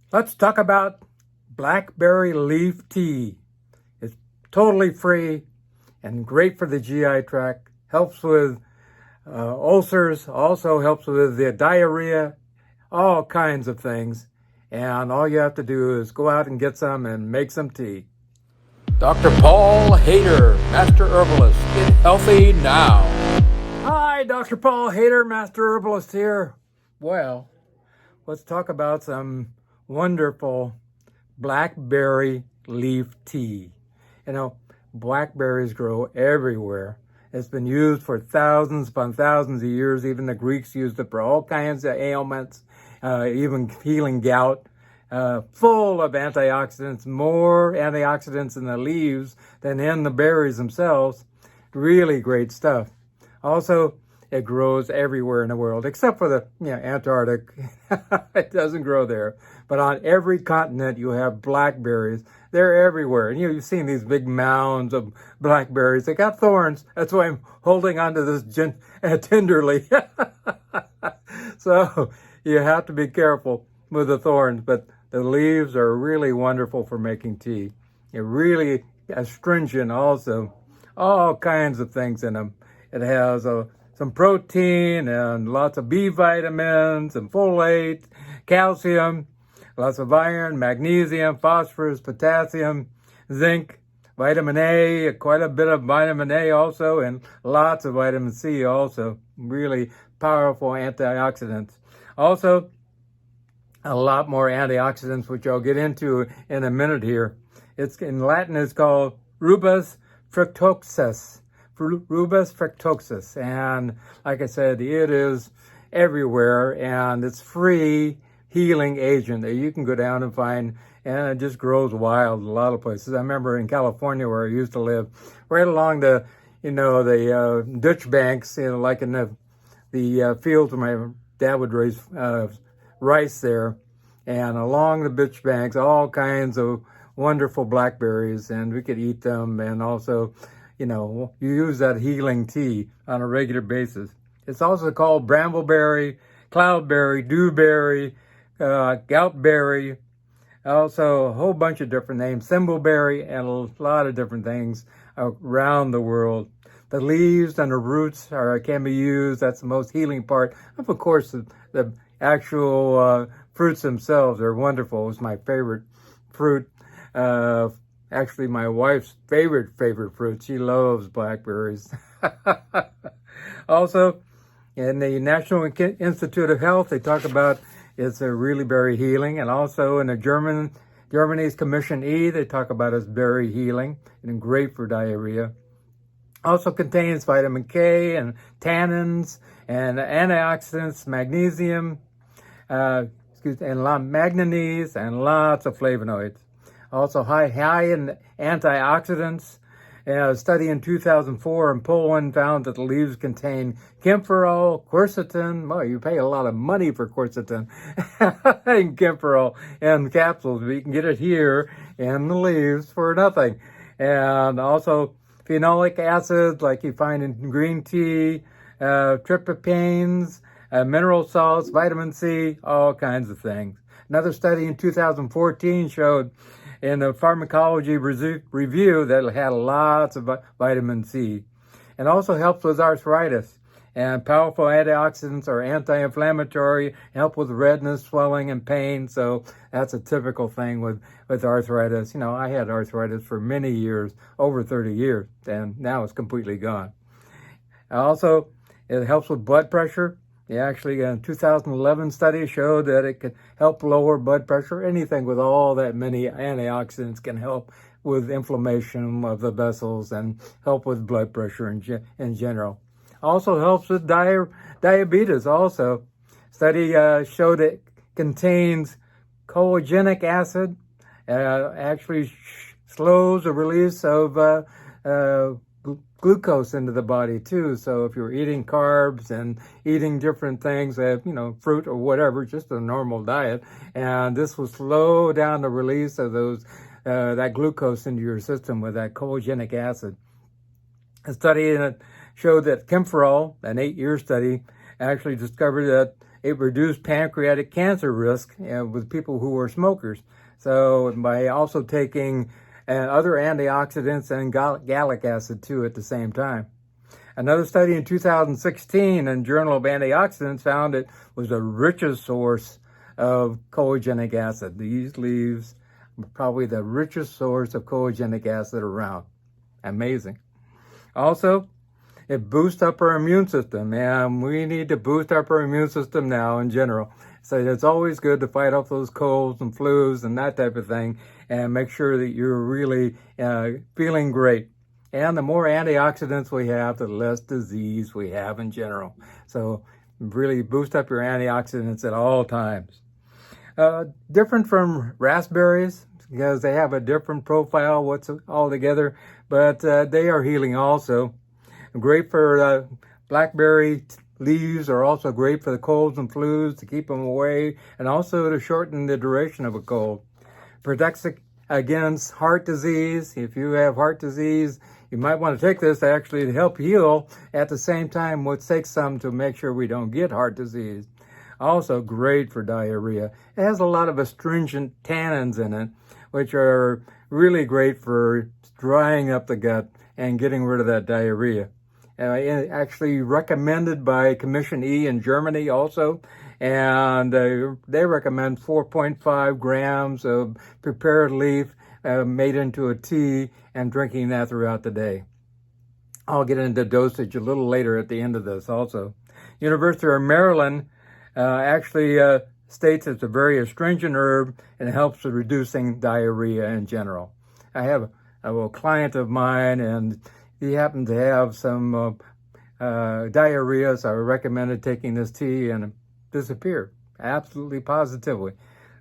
Let's talk about blackberry leaf tea. It's totally free and great for the GI tract. Helps with ulcers, also helps with the diarrhea, all kinds of things. And all you have to do is go out and get some and make some tea. Dr. Paul Haider, Master Herbalist. Get healthy now. Hi, Dr. Paul Haider, Master Herbalist here. Well, let's talk about some wonderful blackberry leaf tea. You know, blackberries grow everywhere. It's been used for thousands upon thousands of years. Even the Greeks used it for all kinds of ailments, even healing gout. Full of antioxidants, more antioxidants in the leaves than in the berries themselves. Really great stuff. Also, it grows everywhere in the world, except for the Antarctic. It doesn't grow there. But on every continent, you have blackberries. They're everywhere. And you've seen these big mounds of blackberries. They got thorns. That's why I'm holding onto this tenderly. So you have to be careful with the thorns. But the leaves are really wonderful for making tea. They're really astringent also. All kinds of things in them. It has some protein and lots of B vitamins and folate, calcium, lots of iron, magnesium, phosphorus, potassium, zinc, vitamin A, quite a bit of vitamin A also, and lots of vitamin C also. Really powerful antioxidants. Also, a lot more antioxidants, which I'll get into in a minute here. It's in Latin, it's called rubus fructosus. Rubus fructosus. And like I said, it is everywhere, and it's free healing agent that you can go down and find, and it just grows wild a lot of places. I remember in California where I used to live, right along the Dutch banks, like in the fields where my dad would raise rice there, and along the ditch banks, all kinds of wonderful blackberries, and we could eat them, and also, you use that healing tea on a regular basis. It's also called brambleberry, cloudberry, dewberry, goutberry, also a whole bunch of different names, thimbleberry, and a lot of different things around the world. The leaves and the roots can be used. That's the most healing part. Of course, the actual fruits themselves are wonderful. It's my favorite fruit. Actually, my wife's favorite fruit. She loves blackberries. Also, in the National Institute of Health, they talk about it's a really very healing. And also in the Germany's Commission E, they talk about it's very healing and great for diarrhea. Also contains vitamin K and tannins and antioxidants, magnesium, and manganese, and lots of flavonoids. Also high in antioxidants. A study in 2004 in Poland found that the leaves contain camphorol, quercetin. Well, you pay a lot of money for quercetin and camphorol in capsules, but you can get it here in the leaves for nothing. And also phenolic acid, like you find in green tea, tryptophans, mineral salts, vitamin C, all kinds of things. Another study in 2014 showed in the pharmacology review that it had lots of vitamin C. And also helps with arthritis. And powerful antioxidants are anti-inflammatory, help with redness, swelling, and pain. So that's a typical thing with arthritis. I had arthritis for many years, over 30 years, and now it's completely gone. Also, it helps with blood pressure. Actually, a 2011 study showed that it could help lower blood pressure. Anything with all that many antioxidants can help with inflammation of the vessels and help with blood pressure in general. Also helps with diabetes also. Study showed it contains collagen acid, actually slows the release of glucose into the body too. So if you're eating carbs and eating different things, fruit or whatever, just a normal diet, and this will slow down the release of that glucose into your system with that collagen acid. A study showed that camphorol, an 8-year study, actually discovered that it reduced pancreatic cancer risk with people who were smokers. So by also taking other antioxidants and gallic acid too at the same time. Another study in 2016 in Journal of Antioxidants found it was the richest source of choline acid. These leaves are probably the richest source of choline acid around. Amazing. Also, it boosts up our immune system, and we need to boost up our immune system now in general. So it's always good to fight off those colds and flus and that type of thing, and make sure that you're really feeling great. And the more antioxidants we have, the less disease we have in general. So really boost up your antioxidants at all times. Different from raspberries, because they have a different profile altogether, but they are healing also. Great for blackberry leaves are also great for the colds and flus to keep them away, and also to shorten the duration of a cold. Protects against heart disease. If you have heart disease, you might want to take this actually to help heal. At the same time, we'll take some to make sure we don't get heart disease. Also great for diarrhea. It has a lot of astringent tannins in it, which are really great for drying up the gut and getting rid of that diarrhea. Actually recommended by Commission E in Germany also, and they recommend 4.5 grams of prepared leaf made into a tea and drinking that throughout the day. I'll get into dosage a little later at the end of this also. University of Maryland actually states it's a very astringent herb and it helps with reducing diarrhea in general. I have a client of mine, and he happened to have some diarrhea, so I recommended taking this tea, and it disappeared, absolutely positively.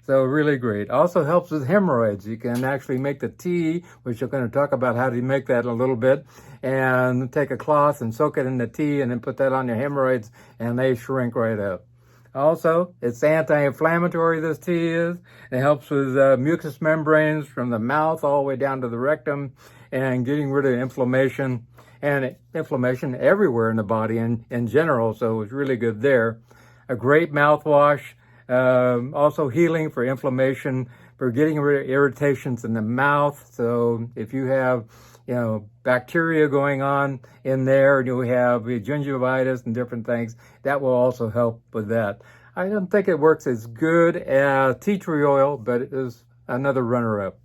So really great. Also helps with hemorrhoids. You can actually make the tea, which we're going to talk about how to make that in a little bit, and take a cloth and soak it in the tea and then put that on your hemorrhoids, and they shrink right up. Also, it's anti-inflammatory, this tea is. It helps with mucous membranes from the mouth all the way down to the rectum, and getting rid of inflammation, and inflammation everywhere in the body in general, so it's really good there. A great mouthwash, also healing for inflammation, for getting rid of irritations in the mouth. So if you have, bacteria going on in there, and you have gingivitis and different things, that will also help with that. I don't think it works as good as tea tree oil, but it is another runner-up.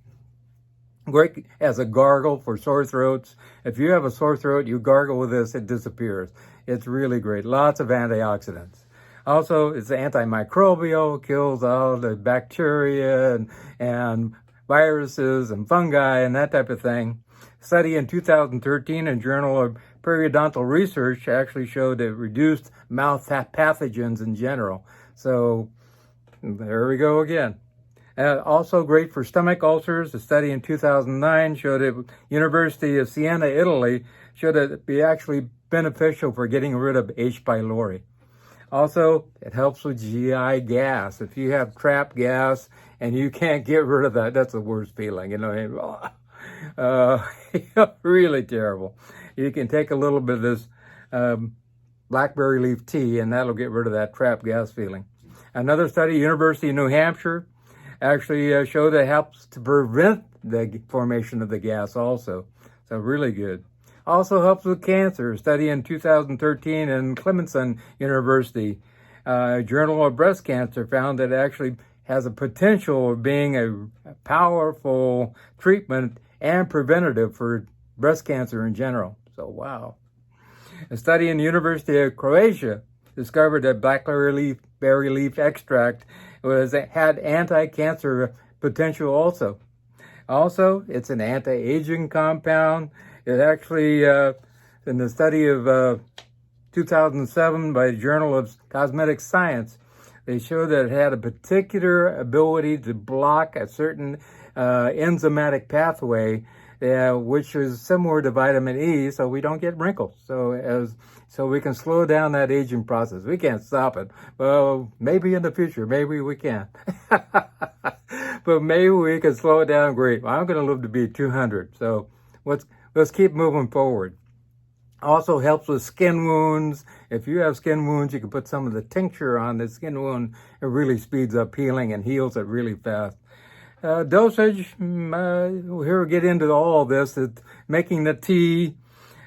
Great as a gargle for sore throats. If you have a sore throat, you gargle with this, it disappears. It's really great. Lots of antioxidants. Also, it's anti-microbial, kills all the bacteria and viruses and fungi and that type of thing. Study in 2013 in Journal of Periodontal Research actually showed it reduced mouth pathogens in general. So there we go again. Also great for stomach ulcers. A study in 2009 showed it, University of Siena, Italy, showed that it be actually beneficial for getting rid of H. pylori. Also, it helps with GI gas. If you have trapped gas and you can't get rid of that, that's the worst feeling, really terrible. You can take a little bit of this blackberry leaf tea, and that'll get rid of that trapped gas feeling. Another study, University of New Hampshire, actually showed that it helps to prevent the formation of the gas also. So really good. Also helps with cancer. A study in 2013 in Clemson University, Journal of Breast Cancer, found that it actually has a potential of being a powerful treatment and preventative for breast cancer in general. So wow. A study in the University of Croatia discovered that blackberry leaf extract had anti-cancer potential also. Also, it's an anti-aging compound. It actually, in the study of 2007 by the Journal of Cosmetic Science, they showed that it had a particular ability to block a certain enzymatic pathway, which is similar to vitamin E, so we don't get wrinkles. So we can slow down that aging process. We can't stop it. Well, maybe in the future, maybe we can. But maybe we can slow it down. Great. I'm going to live to be 200. So let's keep moving forward. Also helps with skin wounds. If you have skin wounds, you can put some of the tincture on the skin wound. It really speeds up healing and heals it really fast. Dosage, here we get into all this. It's making the tea.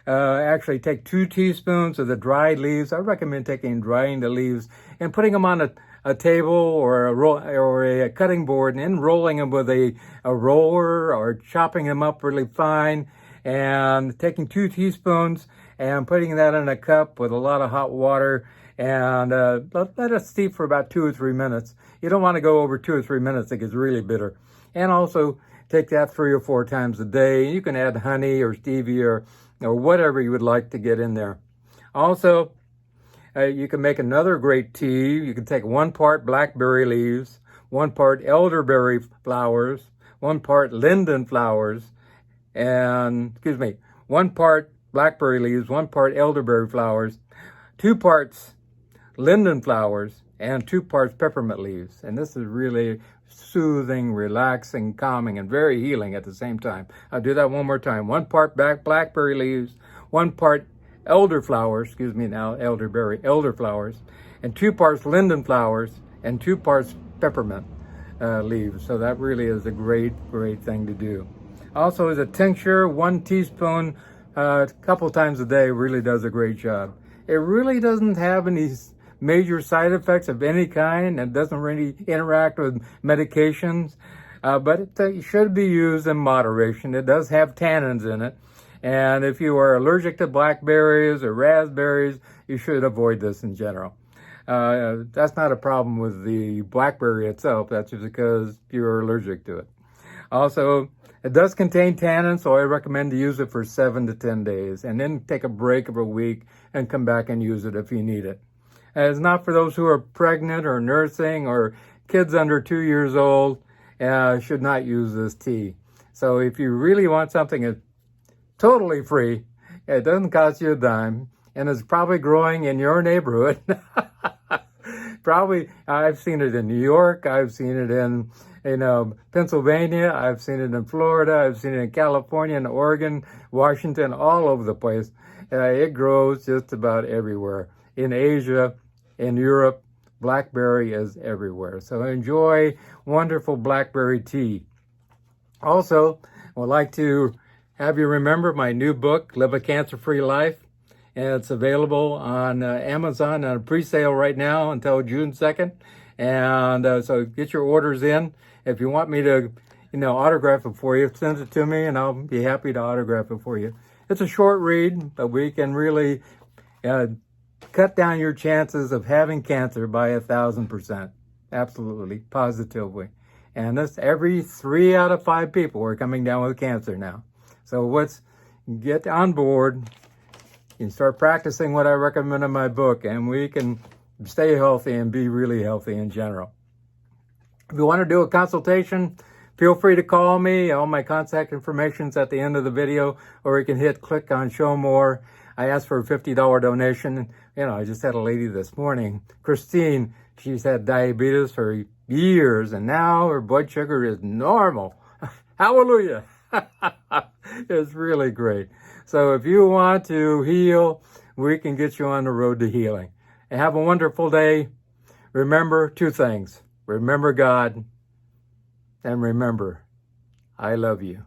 Actually take 2 teaspoons of the dried leaves. I recommend drying the leaves and putting them on a table or a cutting board and then rolling them with a roller or chopping them up really fine, and taking 2 teaspoons and putting that in a cup with a lot of hot water, and let it steep for about 2 or 3 minutes. You don't want to go over 2 or 3 minutes. It gets really bitter. And also take that 3 or 4 times a day. You can add honey or stevia or whatever you would like to get in there. Also, you can make another great tea. You can take 1 part blackberry leaves, 1 part elderberry flowers, 1 part linden flowers, and, 1 part blackberry leaves, 1 part elderberry flowers, 2 parts linden flowers, and 2 parts peppermint leaves. And this is really soothing, relaxing, calming, and very healing at the same time. I'll do that one more time. 1 part blackberry leaves, 1 part elder flowers, elder flowers, and 2 parts linden flowers, and 2 parts peppermint leaves. So that really is a great thing to do. Also, as a tincture, 1 teaspoon a couple times a day really does a great job. It really doesn't have any major side effects of any kind, and doesn't really interact with medications, but it should be used in moderation. It does have tannins in it, and if you are allergic to blackberries or raspberries, you should avoid this in general. That's not a problem with the blackberry itself. That's just because you're allergic to it. Also, it does contain tannins, so I recommend to use it for 7 to 10 days, and then take a break of a week and come back and use it if you need it. It's not for those who are pregnant or nursing or kids under 2 years old. Should not use this tea. So if you really want something that's totally free, it doesn't cost you a dime, and it's probably growing in your neighborhood. Probably, I've seen it in New York. I've seen it in Pennsylvania. I've seen it in Florida. I've seen it in California and Oregon, Washington, all over the place. It grows just about everywhere. In Asia, in Europe, blackberry is everywhere. So enjoy wonderful blackberry tea. Also, I would like to have you remember my new book, Live a Cancer-Free Life. And it's available on Amazon on a pre-sale right now until June 2nd. And so get your orders in. If you want me to, autograph it for you, send it to me and I'll be happy to autograph it for you. It's a short read, but we can really cut down your chances of having cancer by 1,000%. Absolutely, positively. And this, every 3 out of 5 people are coming down with cancer now. So get on board and start practicing what I recommend in my book, and we can stay healthy and be really healthy in general. If you want to do a consultation, feel free to call me. All my contact information is at the end of the video, or you can click on Show More. I asked for a $50 donation. I just had a lady this morning, Christine. She's had diabetes for years, and now her blood sugar is normal. Hallelujah. It's really great. So if you want to heal, we can get you on the road to healing. And have a wonderful day. Remember 2 things. Remember God, and remember, I love you.